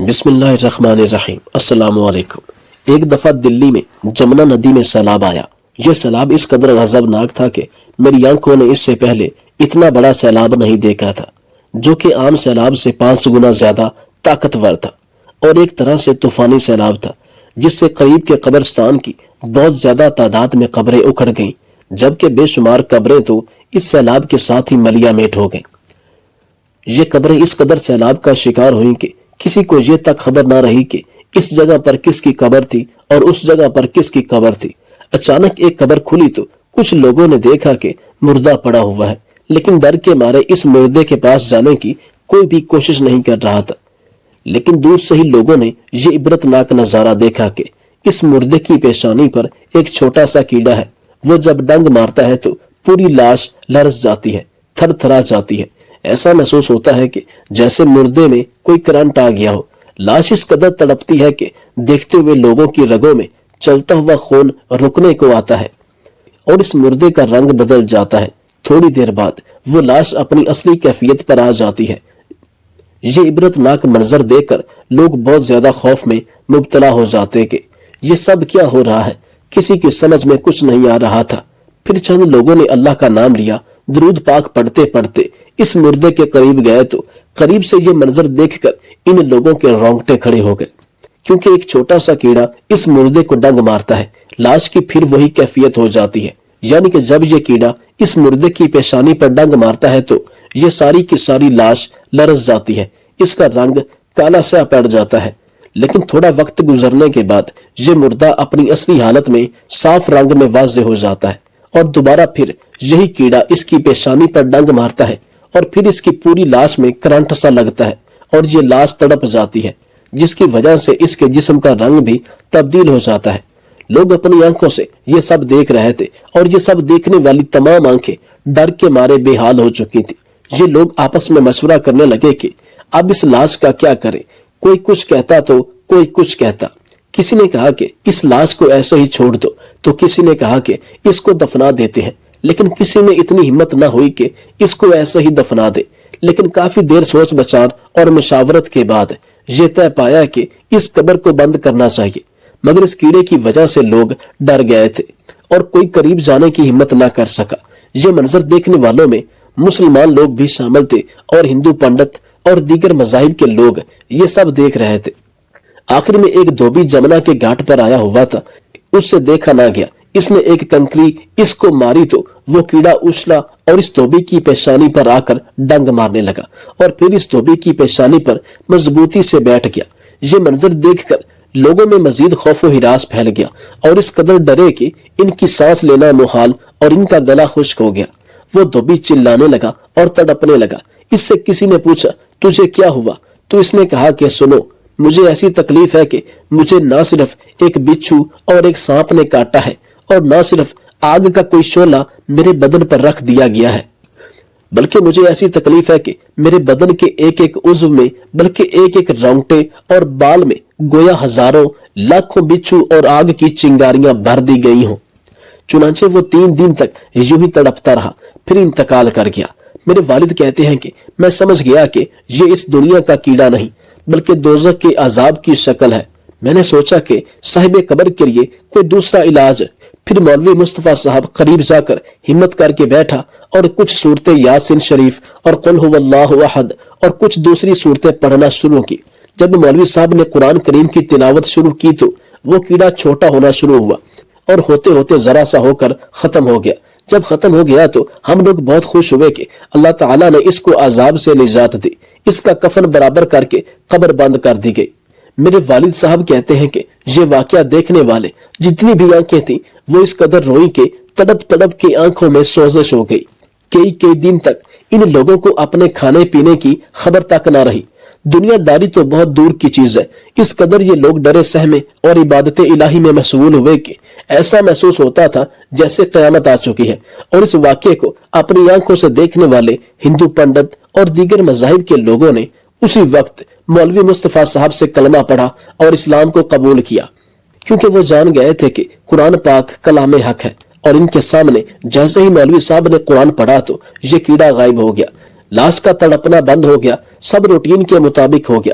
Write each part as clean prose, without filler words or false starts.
بسم اللہ الرحمن الرحیم۔ السلام علیکم۔ ایک دفعہ دلی میں جمنا ندی میں سیلاب آیا۔ یہ سیلاب اس قدر غضبناک تھا کہ میری آنکھوں نے اس سے پہلے اتنا بڑا سیلاب نہیں دیکھا تھا، جو کہ عام سیلاب سے 5 گنا زیادہ طاقتور تھا، اور ایک طرح سے طوفانی سیلاب تھا جس سے قریب کے قبرستان کی بہت زیادہ تعداد میں قبریں اکھڑ گئیں، جبکہ بے شمار قبریں تو اس سیلاب کے ساتھ ہی ملیا میٹ ہو گئیں۔ یہ قبریں اس قدر سیلاب کا شکار ہوئیں کہ کسی کو یہ تک خبر نہ رہی کہ اس جگہ پر کس کی قبر تھی اور اس جگہ پر کس کی قبر تھی۔ اچانک ایک قبر کھلی تو کچھ لوگوں نے دیکھا کہ مردہ پڑا ہوا ہے، لیکن ڈر کے مارے اس مردے کے پاس جانے کی کوئی بھی کوشش نہیں کر رہا تھا۔ لیکن دور سے ہی لوگوں نے یہ عبرتناک نظارہ دیکھا کہ اس مردے کی پیشانی پر ایک چھوٹا سا کیڑا ہے۔ وہ جب ڈنگ مارتا ہے تو پوری لاش لرز جاتی ہے، تھر تھرا جاتی ہے۔ ایسا محسوس ہوتا ہے کہ جیسے مردے میں کوئی کرنٹ آ گیا ہو۔ لاش اس قدر تڑپتی ہے کہ دیکھتے ہوئے لوگوں کی رگوں میں چلتا ہوا خون رکنے کو آتا ہے، اور اس مردے کا رنگ بدل جاتا ہے۔ تھوڑی دیر بعد وہ لاش اپنی اصلی کیفیت پر آ جاتی ہے۔ یہ عبرتناک منظر دیکھ کر لوگ بہت زیادہ خوف میں مبتلا ہو جاتے کہ یہ سب کیا ہو رہا ہے۔ کسی کی سمجھ میں کچھ نہیں آ رہا تھا۔ پھر چند لوگوں نے اللہ کا نام لیا، درود پاک پڑھتے پڑھتے اس مردے کے قریب گئے تو قریب سے یہ منظر دیکھ کر ان لوگوں کے رونگٹے کھڑے ہو گئے، کیونکہ ایک چھوٹا سا کیڑا اس مردے کو ڈنگ مارتا ہے، لاش کی پھر وہی کیفیت ہو جاتی ہے۔ یعنی کہ جب یہ کیڑا اس مردے کی پیشانی پر ڈنگ مارتا ہے تو یہ ساری کی ساری لاش لرز جاتی ہے، اس کا رنگ کالا سیاہ پڑ جاتا ہے۔ لیکن تھوڑا وقت گزرنے کے بعد یہ مردہ اپنی اصلی حالت میں صاف رنگ میں واضح ہو جاتا ہے، اور دوبارہ پھر یہی کیڑا اس کی پیشانی پر ڈنگ مارتا ہے، اور پھر اس کی پوری لاش میں کرنٹ سا لگتا ہے، اور یہ لاش تڑپ جاتی ہے، جس کی وجہ سے اس کے جسم کا رنگ بھی تبدیل ہو جاتا ہے۔ لوگ اپنی آنکھوں سے یہ سب دیکھ رہے تھے، اور یہ سب دیکھنے والی تمام آنکھیں ڈر کے مارے بے حال ہو چکی تھی۔ یہ لوگ آپس میں مشورہ کرنے لگے کہ اب اس لاش کا کیا کریں۔ کوئی کچھ کہتا تو کوئی کچھ کہتا۔ کسی نے کہا کہ اس لاش کو ایسے ہی چھوڑ دو، تو کسی نے کہا کہ اس کو دفنا دیتے ہیں، لیکن کسی نے اتنی ہمت نہ ہوئی کہ اس کو ایسے ہی دفنا دے۔ لیکن کافی دیر سوچ بچار اور مشاورت کے بعد یہ طے پایا کہ اس قبر کو بند کرنا چاہیے، مگر اس کیڑے کی وجہ سے لوگ ڈر گئے تھے اور کوئی قریب جانے کی ہمت نہ کر سکا۔ یہ منظر دیکھنے والوں میں مسلمان لوگ بھی شامل تھے، اور ہندو پنڈت اور دیگر مذاہب کے لوگ یہ سب دیکھ رہے تھے۔ آخر میں ایک دھوبی جمنا کے گھاٹ پر آیا ہوا تھا، اس سے دیکھا نہ گیا۔ اس نے ایک کنکری اس کو ماری تو وہ کیڑا اچھلا اور اس دھوبی کی پیشانی پر آ کر ڈنگ مارنے لگا، اور پھر اس دھوبی کی پیشانی پر مضبوطی سے بیٹھ گیا۔ یہ منظر دیکھ کر لوگوں میں مزید خوف و ہراس پھیل گیا، اور اس قدر ڈرے کہ ان کی سانس لینا محال اور ان کا گلا خشک ہو گیا۔ وہ دھوبی چلانے لگا اور تڑپنے لگا۔ اس سے کسی نے پوچھا، تجھے کیا ہوا؟ تو اس نے کہا کہ سنو، مجھے ایسی تکلیف ہے کہ مجھے نہ صرف ایک بچھو اور ایک سانپ نے کاٹا ہے، اور نہ صرف آگ کا کوئی شعلہ میرے بدن پر رکھ دیا گیا ہے، بلکہ مجھے ایسی تکلیف ہے کہ میرے بدن کے ایک ایک عضو میں، بلکہ ایک ایک رونگٹے اور بال میں گویا ہزاروں لاکھوں بچھو اور آگ کی چنگاریاں بھر دی گئی ہوں۔ چنانچہ وہ 3 دن تک یوں ہی تڑپتا رہا، پھر انتقال کر گیا۔ میرے والد کہتے ہیں کہ میں سمجھ گیا کہ یہ اس دنیا کا کیڑا نہیں، بلکہ دوزخ کے عذاب کی شکل ہے۔ میں نے سوچا کہ صاحب قبر کے لیے کوئی دوسرا علاج۔ پھر مولوی مصطفیٰ صاحب قریب جا کر ہمت کر کے بیٹھا اور کچھ صورتیں یاسین شریف اور قل هو اللہ احد اور کچھ دوسری صورتیں پڑھنا شروع کی۔ جب مولوی صاحب نے قرآن کریم کی تلاوت شروع کی تو وہ کیڑا چھوٹا ہونا شروع ہوا، اور ہوتے ہوتے ذرا سا ہو کر ختم ہو گیا۔ جب ختم ہو گیا تو ہم لوگ بہت خوش ہوئے کہ اللہ تعالیٰ نے اس کو عذاب سے نجات دی۔ اس کا کفن برابر کر کے قبر بند کر دی گئی۔ میرے والد صاحب کہتے ہیں کہ یہ واقعہ دیکھنے والے جتنی بھی آنکھیں تھیں وہ اس قدر روئی کہ تڑپ تڑپ کے آنکھوں میں سوزش ہو گئی۔ کئی دن تک ان لوگوں کو اپنے کھانے پینے کی خبر تک نہ رہی۔ دنیا داری تو بہت دور کی چیز ہے، اس قدر یہ لوگ ڈرے سہمے اور عبادت الہی میں مشغول ہوئے کہ ایسا محسوس ہوتا تھا جیسے قیامت آ چکی ہے۔ اور اس واقعے کو اپنی آنکھوں سے دیکھنے والے ہندو پنڈت اور دیگر مذاہب کے لوگوں نے اسی وقت مولوی مصطفیٰ صاحب سے کلمہ پڑھا اور اسلام کو قبول کیا، کیونکہ وہ جان گئے تھے کہ قرآن پاک کلام حق ہے۔ اور ان کے سامنے جیسے ہی مولوی صاحب نے قرآن پڑھا تو یہ کیڑا غائب ہو گیا، لاش کا تڑپنا بند ہو گیا، سب روٹین کے مطابق ہو گیا۔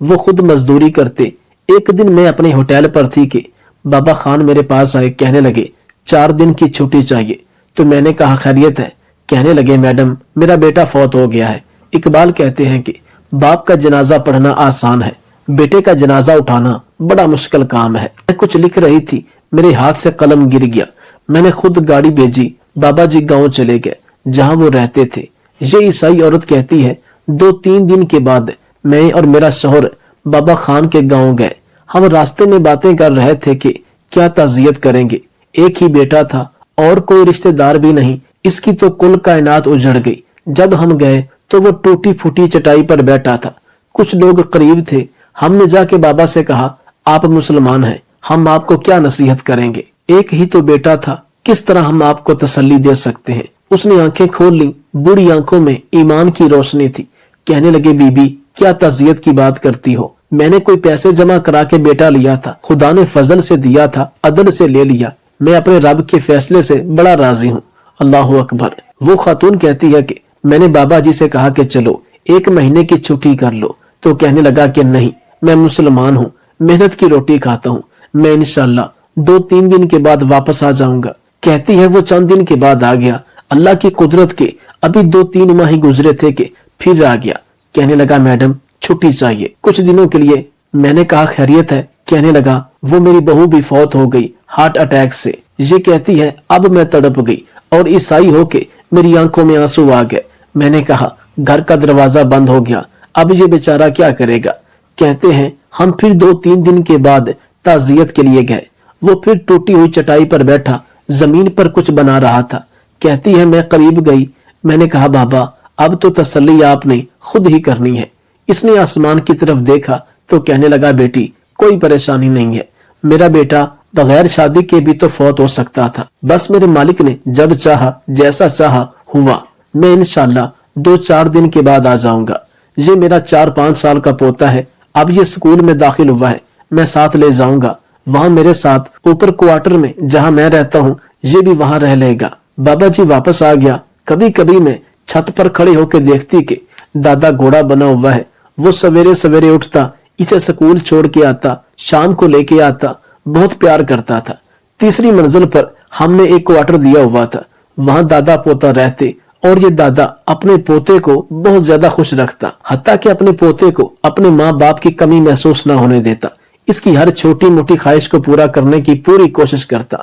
وہ خود مزدوری کرتے۔ ایک دن میں اپنے ہوٹل پر تھی کہ بابا خان میرے پاس آئے، کہنے لگے 4 دن کی چھٹی چاہیے۔ تو میں نے کہا خیریت ہے؟ کہنے لگے میڈم میرا بیٹا فوت ہو گیا ہے۔ اقبال کہتے ہیں کہ باپ کا جنازہ پڑھنا آسان ہے، بیٹے کا جنازہ اٹھانا بڑا مشکل کام ہے۔ میں کچھ لکھ رہی تھی، میرے ہاتھ سے قلم گر گیا۔ میں نے خود گاڑی بھیجی، بابا جی گاؤں چلے گئے جہاں وہ رہتے تھے۔ یہ عیسائی عورت کہتی ہے 2-3 دن کے بعد میں اور میرا شوہر بابا خان کے گاؤں گئے۔ ہم راستے میں باتیں کر رہے تھے کہ کیا تعزیت کریں گے، ایک ہی بیٹا تھا اور کوئی رشتہ دار بھی نہیں، اس کی تو کل کائنات اجڑ گئی۔ جب ہم گئے تو وہ ٹوٹی پھوٹی چٹائی پر بیٹھا تھا۔ کچھ لوگ قریب تھے، ہم نے جا کے بابا سے کہا آپ مسلمان ہیں، ہم آپ کو کیا نصیحت کریں گے، ایک ہی تو بیٹا تھا، کس طرح ہم آپ کو تسلی دے سکتے ہیں۔ اس نے آنکھیں کھول لی، بوڑھی آنکھوں میں ایمان کی روشنی تھی۔ کہنے لگے بی بی کیا تعزیت کی بات کرتی ہو، میں نے کوئی پیسے جمع کرا کے بیٹا لیا تھا، خدا نے فضل سے دیا تھا، عدل سے لے لیا، میں اپنے رب کے فیصلے سے بڑا راضی ہوں۔ اللہ اکبر۔ وہ خاتون کہتی ہے کہ میں نے بابا جی سے کہا کہ چلو 1 مہینے کی چھٹی کر لو، تو کہنے لگا کہ نہیں، میں مسلمان ہوں، محنت کی روٹی کھاتا ہوں، میں انشاءاللہ 2-3 دن کے بعد واپس آ جاؤں گا۔ کہتی ہے وہ چند دن کے بعد آ گیا، اللہ کی قدرت کے ابھی 2-3 ماہ ہی گزرے تھے کہ پھر آ گیا۔ کہنے لگا میڈم چھٹی چاہیے کچھ دنوں کے لیے۔ میں نے کہا خیریت ہے؟ کہنے لگا وہ میری بہو بھی فوت ہو گئی ہارٹ اٹیک سے۔ یہ کہتی ہے اب میں تڑپ گئی اور عیسائی ہو کے میری آنکھوں میں آنسو آ گئے۔ میں نے کہا گھر کا دروازہ بند ہو گیا، اب یہ بیچارہ کیا کرے گا؟ کہتے ہیں ہم پھر 2-3 دن کے بعد تعزیت کے لیے گئے۔ وہ پھر ٹوٹی ہوئی چٹائی پر بیٹھا زمین پر کچھ بنا رہا تھا۔ کہتی ہے میں قریب گئی، میں نے کہا بابا اب تو تسلی آپ نے خود ہی کرنی ہے۔ اس نے آسمان کی طرف دیکھا تو کہنے لگا بیٹی کوئی پریشانی نہیں ہے، میرا بیٹا بغیر شادی کے بھی تو فوت ہو سکتا تھا، بس میرے مالک نے جب چاہا جیسا چاہا ہوا، میں انشاءاللہ 2-4 دن کے بعد آ جاؤں گا۔ یہ میرا 4-5 سال کا پوتا ہے، اب یہ اسکول میں داخل ہوا ہے، میں ساتھ لے جاؤں گا، وہاں میرے ساتھ اوپر کوارٹر میں جہاں میں رہتا ہوں یہ بھی وہاں رہ لے گا۔ بابا جی واپس آ گیا۔ کبھی کبھی میں چھت پر کھڑے ہو کے دیکھتی کہ دادا گھوڑا بنا ہوا ہے، وہ سویرے سویرے اٹھتا، اسے سکول چھوڑ کے آتا، شام کو لے کے آتا، بہت پیار کرتا تھا۔ 3ری منزل پر ہم نے ایک کوارٹر دیا ہوا تھا، وہاں دادا پوتا رہتے اور یہ دادا اپنے پوتے کو بہت زیادہ خوش رکھتا، حتیٰ کہ اپنے پوتے کو اپنے ماں باپ کی کمی محسوس نہ ہونے دیتا، اس کی ہر چھوٹی موٹی خواہش کو پورا کرنے کی پوری کوشش کرتا،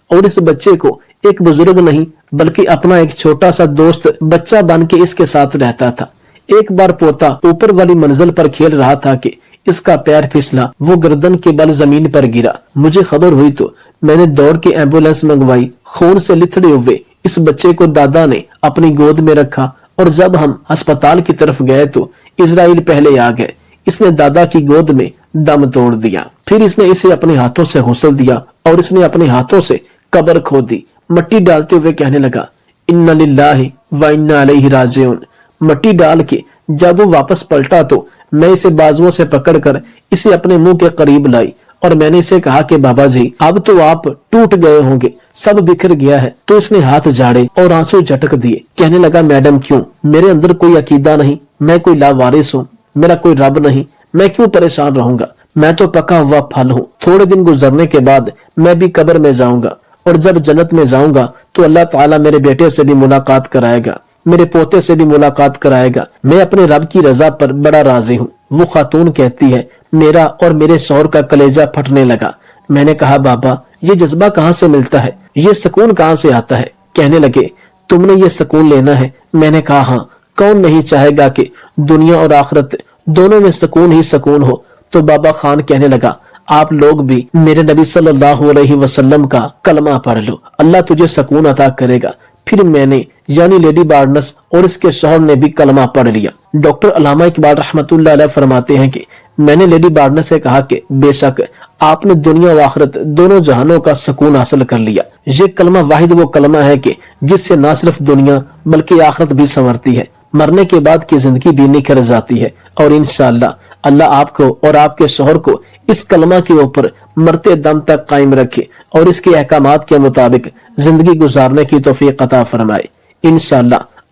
اور اس بچے کو ایک بزرگ نہیں بلکہ اپنا ایک چھوٹا سا دوست بچہ بن کے اس کے ساتھ رہتا تھا۔ ایک بار پوتا اوپر والی منزل پر کھیل رہا تھا کہ اس کا پیر پھسلا، وہ گردن کے بل زمین پر گرا۔ مجھے خبر ہوئی تو میں نے دوڑ کے ایمبولینس منگوائی۔ خون سے لتھڑے ہوئے اس بچے کو دادا نے اپنی گود میں رکھا، اور جب ہم ہسپتال کی طرف گئے تو اسرائیل پہلے آ گئے۔ اس نے دادا کی گود میں دم توڑ دیا، پھر اس نے اسے اپنے ہاتھوں سے غسل دیا اور اس نے اپنے ہاتھوں سے قبر کھود دی۔ مٹی ڈالتے ہوئے کہنے لگا انا للہ و انا الیہ راجعون۔ مٹی ڈال کے جب وہ واپس پلٹا تو میں اسے بازوؤں سے پکڑ کر اسے اپنے منہ کے قریب لائی اور میں نے اسے کہا کہ بابا جی اب تو آپ ٹوٹ گئے ہوں گے، سب بکھر گیا ہے۔ تو اس نے ہاتھ جھاڑے اور آنسو جھٹک دیے۔ کہنے لگا میڈم کیوں؟ میرے اندر کوئی عقیدہ نہیں، میں کوئی لاوارث ہوں، میرا کوئی رب نہیں، میں کیوں پریشان رہوں گا؟ میں تو پکا ہوا پھل ہوں، تھوڑے دن گزرنے کے بعد میں بھی قبر میں جاؤں گا، اور جب جنت میں جاؤں گا تو اللہ تعالیٰ میرے بیٹے سے بھی ملاقات کرائے گا، میرے پوتے سے بھی ملاقات کرائے گا، میں اپنے رب کی رضا پر بڑا راضی ہوں۔ وہ خاتون کہتی ہے میرا اور میرے شوہر کا کلیجہ پھٹنے لگا۔ میں نے کہا بابا یہ جذبہ کہاں سے ملتا ہے، یہ سکون کہاں سے آتا ہے؟ کہنے لگے تم نے یہ سکون لینا ہے؟ میں نے کہا ہاں، کون نہیں چاہے گا کہ دنیا اور آخرت دونوں میں سکون ہی سکون ہو۔ تو بابا خان کہنے لگا آپ لوگ بھی میرے نبی صلی اللہ علیہ وسلم کا کلمہ پڑھ لو، اللہ تجھے سکون عطا کرے گا۔ پھر میں نے یعنی لیڈی بارنس اور اس کے شوہر نے بھی کلمہ پڑھ لیا۔ ڈاکٹر علامہ اقبال رحمت اللہ علیہ فرماتے ہیں کہ میں نے لیڈی بارنس سے کہا کہ بے شک آپ نے دنیا و آخرت دونوں جہانوں کا سکون حاصل کر لیا۔ یہ کلمہ واحد وہ کلمہ ہے کہ جس سے نہ صرف دنیا بلکہ آخرت بھی سنورتی ہے، مرنے کے بعد کی زندگی بھی نکھر جاتی ہے، اور انشاءاللہ اللہ آپ کو اور آپ کے شوہر کو اس کلمہ کے اوپر مرتے دم تک قائم رکھے اور اس کے احکامات کے مطابق زندگی گزارنے کی توفیق عطا فرمائے۔ انشاءاللہ